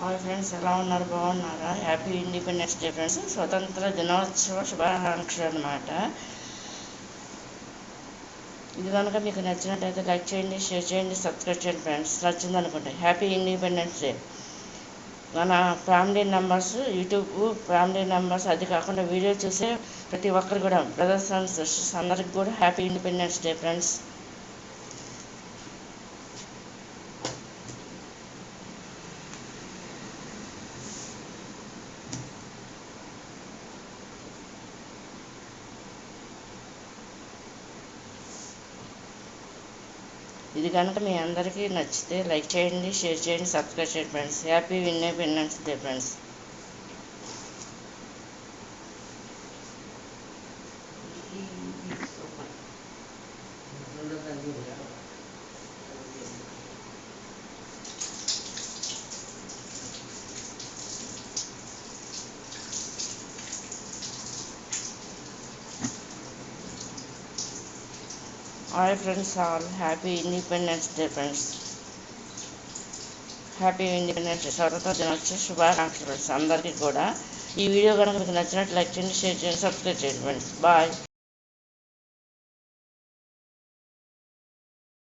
Hi friends, ఎలా ఉన్నారు? బాగున్నారా? Happy independence day friends. స్వతంత్ర దినోత్సవ శుభాకాంక్షలు అన్నమాట. ఇది కనుక మీకు నచ్చినట్టయితే లైక్ చేయండి, షేర్ చేయండి, సబ్స్క్రైబ్ చేయండి ఫ్రెండ్స్. నచ్చింది అనుకుంటే హ్యాపీ ఇండిపెండెన్స్ డే. మన family members, YouTube family members, అది కాకుండా వీడియో చూసే ప్రతి ఒక్కరు కూడా, బ్రదర్స్ అండ్ సిస్టర్స్ అందరికి కూడా హ్యాపీ ఇండిపెండెన్స్ డే ఫ్రెండ్స్. ఇది కనుక మీ అందరికీ నచ్చితే లైక్ చేయండి, షేర్ చేయండి, సబ్స్క్రైబ్ చేయండి friends. Happy independence day friends. Hi friends, all happy independence day friends. Happy independence day, స్వతంత్ర దినోత్సవ శుభాకాంక్షలు ఫ్రెండ్స్ అందరికీ కూడా. ఈ వీడియో కనుక మీకు నచ్చినట్లు లైక్ చేయండి, షేర్ చేయండి, సబ్స్క్రైబ్ చేయండి ఫ్రెండ్స్. బాయ్.